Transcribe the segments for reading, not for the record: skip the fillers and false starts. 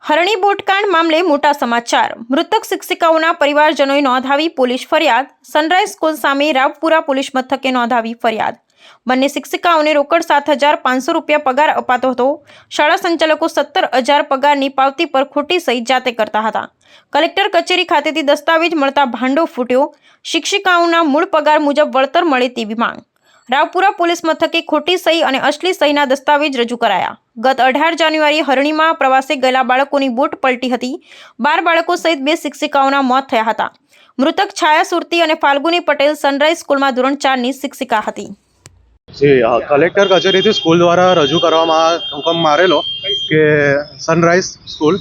હરણી બોટકાંડ મામલે મોટા સમાચાર। મૃતક શિક્ષિકાઓના પરિવારજનોએ નોંધાવી પોલીસ ફરિયાદ। સનરાઈઝ સ્કૂલ સામે રાવપુરા પોલીસ મથકે નોંધાવી ફરિયાદ। બંને શિક્ષિકાઓને રોકડ 7,500 રૂપિયા પગાર અપાતો હતો। શાળા સંચાલકો 17,000 પગારની પાવતી પર ખોટી સહી જાતે કરતા હતા। કલેક્ટર કચેરી ખાતેથી દસ્તાવેજ મળતા ભાંડો ફૂટ્યો। શિક્ષિકાઓના મૂળ પગાર મુજબ વળતર મળે તેવી માંગ। રાવપુરા પોલીસ મથકે ખોટી સહી અને અસલી સહીના દસ્તાવેજ રજૂ કરાયા। ગત 18 જાન્યુઆરીએ હરણીમાં પ્રવાસે ગયેલા બાળકોની બોટ પલટી હતી। 12 બાળકો સહિત 2 શિક્ષિકાઓના મોત થયા હતા। મૃતક છાયા સુરતી અને ફાલ્ગુની પટેલ સનરાઈઝ સ્કૂલમાં ધોરણ 4ની શિક્ષિકા હતી। जी कलेक्टर कचेरी थी स्कूल द्वारा रजू करवामां हुकम मारेलो कि सनराइज स्कूल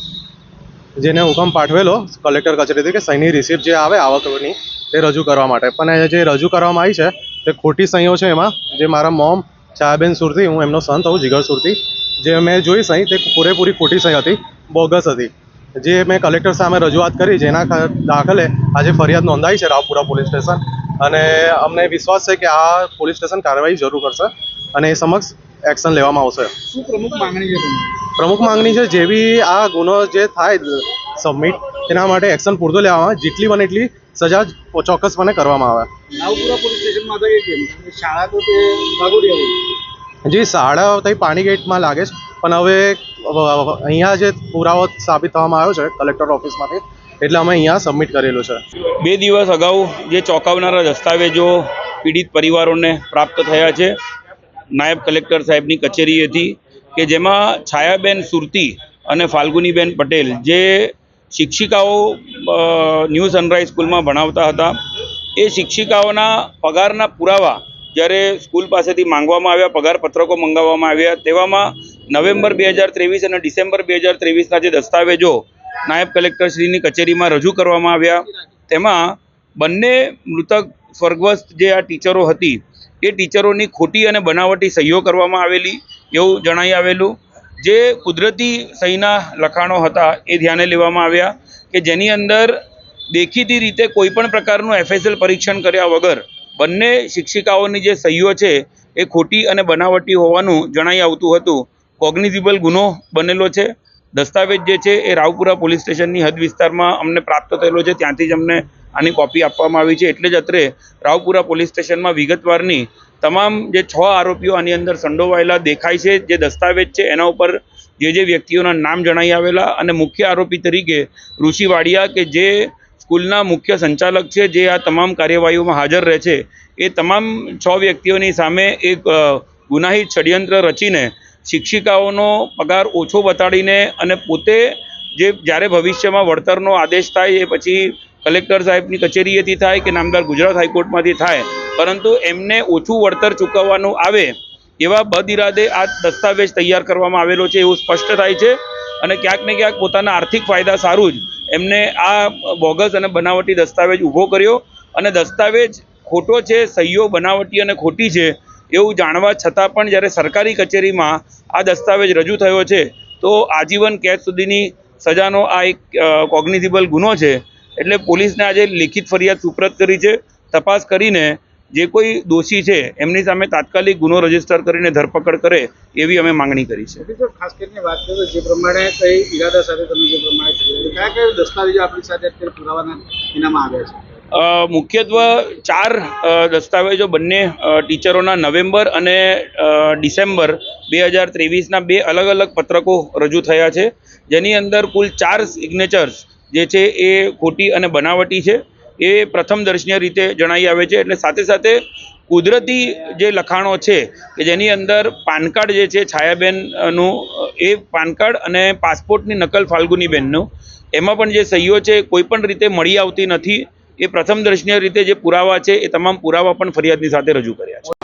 जेने हुकम पाठवेलो कलेक्टर कचेरी थी कि सहीनी रिसिप्ट जे आवे आवकनी ते रजू करवा माटे पण जे रजू करवामां आई छे ते खोटी सहीओ छे। एमां जे मारा मॉम छायाबेन सुरती हूँ एमनो सन थऊं जिगर सुरती जे मैं जोई सही ते पूरेपूरी खोटी सही हती, बोगस हती। जे मैं कलेक्टर सामे रजूआत करी जेना दाखले आज फरियाद नोंधाई है रावपुरा पोलीस स्टेशन અને અમને વિશ્વાસ છે કે આ પોલીસ સ્ટેશન કાર્યવાહી જરૂર કરશે અને એ સમક્ષ એક્શન લેવામાં આવશે। શું પ્રમુખ માંગણી છે તમારી? પ્રમુખ માંગણી છે જેવી આ ગુનો જે થાય સબમિટ તેના માટે એક્શન પૂરતો લેવામાં આવે, જેટલી બને એટલી સજા ચોક્કસપણે કરવામાં આવે। રાવપુરા પોલીસ સ્ટેશનમાં તો કેમ શાળા તો તે વાગોડી આવી જી શાળા તઈ પાણી ગેટમાં લાગે છે પણ હવે અહીંયા જે પુરાવો સાબિત થવામાં આવ્યો છે કલેક્ટર ઓફિસમાંથી એટલે અમે અહીંયા સબમિટ કરેલું છે। 2 દિવસ અગાઉ જે ચોંકાવનારા દસ્તાવેજો પીડિત પરિવારોને પ્રાપ્ત થયા છે નાયબ કલેક્ટર સાહેબની કચેરીએથી કે જેમાં છાયાબેન સુરતી અને ફાલ્ગુનીબેન પટેલ જે શિક્ષિકાઓ ન્યૂ સનરાઈઝ સ્કૂલમાં ભણાવતા હતા એ શિક્ષિકાઓના પગારના પુરાવા જ્યારે સ્કૂલ પાસેથી માંગવામાં આવ્યા, પગાર પત્રકો મંગાવવામાં આવ્યા, તેવામાં નવેમ્બર 2023 અને ડિસેમ્બર 2023ના જે દસ્તાવેજો નાયબ કલેક્ટરશ્રીની કચેરીમાં રજૂ કરવામાં આવ્યા તેમાં બંને મૃતક સ્વર્ગસ્થ જે આ ટીચરો હતી એ ટીચરોની ખોટી અને બનાવટી સહીઓ કરવામાં આવેલી એવું જણાઈ આવેલું। જે કુદરતી સહીના લખાણો હતા એ ધ્યાને લેવામાં આવ્યા કે જેની અંદર દેખીતી રીતે કોઈપણ પ્રકારનું FSL પરીક્ષણ કર્યા વગર બંને શિક્ષિકાઓની જે સહીઓ છે એ ખોટી અને બનાવટી હોવાનું જણાઈ આવતું હતું। કોગ્નિઝિબલ ગુનો બનેલો છે। દસ્તાવેજ જે છે એ રાવપુરા પોલીસ સ્ટેશનની હદ વિસ્તારમાં અમને પ્રાપ્ત થયેલો છે, ત્યાંથી જ અમને આની કોપી આપવામાં આવી છે। એટલે જ અત્રે રાવપુરા પોલીસ સ્ટેશનમાં વિગતવારની તમામ જે 6 આરોપીઓ આની અંદર સંડોવાયેલા દેખાય છે, જે દસ્તાવેજ છે એના ઉપર જે વ્યક્તિઓના નામ જણાઈ આવેલા અને મુખ્ય આરોપી તરીકે ઋષિ વાડિયા કે જે સ્કૂલના મુખ્ય સંચાલક છે, જે આ તમામ કાર્યવાહીઓમાં હાજર રહે છે, એ તમામ 6 વ્યક્તિઓની સામે એક ગુનાહિત ષડયંત્ર રચીને શિક્ષિકાઓનો પગાર ઓછો બતાડીને અને પોતે જે જ્યારે ભવિષ્યમાં વળતરનો આદેશ થાય એ પછી કલેક્ટર સાહેબની કચેરીએથી થાય કે નામદાર ગુજરાત હાઈકોર્ટમાંથી થાય, પરંતુ એમને ઓછું વળતર ચૂકવવાનું આવે એવા બદઇરાદે આ દસ્તાવેજ તૈયાર કરવામાં આવેલો છે એવું સ્પષ્ટ થાય છે। અને ક્યાંક ને ક્યાંક પોતાના આર્થિક ફાયદા સારું જ એમને આ બોગસ અને બનાવટી દસ્તાવેજ ઊભો કર્યો અને દસ્તાવેજ ખોટો છે, સહીઓ બનાવટી અને ખોટી છે એવું જાણવા છતાં પણ જ્યારે સરકારી કચેરીમાં આ દસ્તાવેજ રજૂ થયો છે તો આજીવન કેદ સુધીની સજાનો આ એક કોગ્નિઝિબલ ગુનો છે। એટલે પોલીસને આજે લેખિત ફરિયાદ સુપ્રત કરી છે। તપાસ કરીને જે કોઈ દોષી છે એમની સામે તાત્કાલિક ગુનો રજીસ્ટર કરીને ધરપકડ કરે એવી અમે માંગણી કરી છે। ખાસ કરીને વાત કરીએ જે પ્રમાણે કઈ ઈરાદા સાથે તમે જે પ્રમાણે કયા કયા દસ્તાવેજો આપણી સાથે અત્યારે પુરાવાના એનામાં આવ્યા છે? મુખ્યત્વે 4 દસ્તાવેજો બંને ટીચરોના નવેમ્બર અને ડિસેમ્બર 2023ના 2 અલગ અલગ પત્રકો રજૂ થયા છે, જેની અંદર કુલ 4 સિગ્નેચર્સ જે છે એ ખોટી અને બનાવટી છે એ પ્રથમ દર્શનીય રીતે જણાઈ આવે છે। એટલે સાથે સાથે કુદરતી જે લખાણો છે કે જેની અંદર પાન કાર્ડ જે છે છાયાબેનનું એ પાન કાર્ડ અને પાસપોર્ટની નકલ ફાલ્ગુનીબેનનું એમાં પણ જે સહીઓ છે કોઈપણ રીતે મળી આવતી નથી। એ પ્રથમ દર્શનીય રીતે જે પુરાવા છે એ તમામ પુરાવા પણ ફરિયાદની સાથે રજૂ કર્યા છે।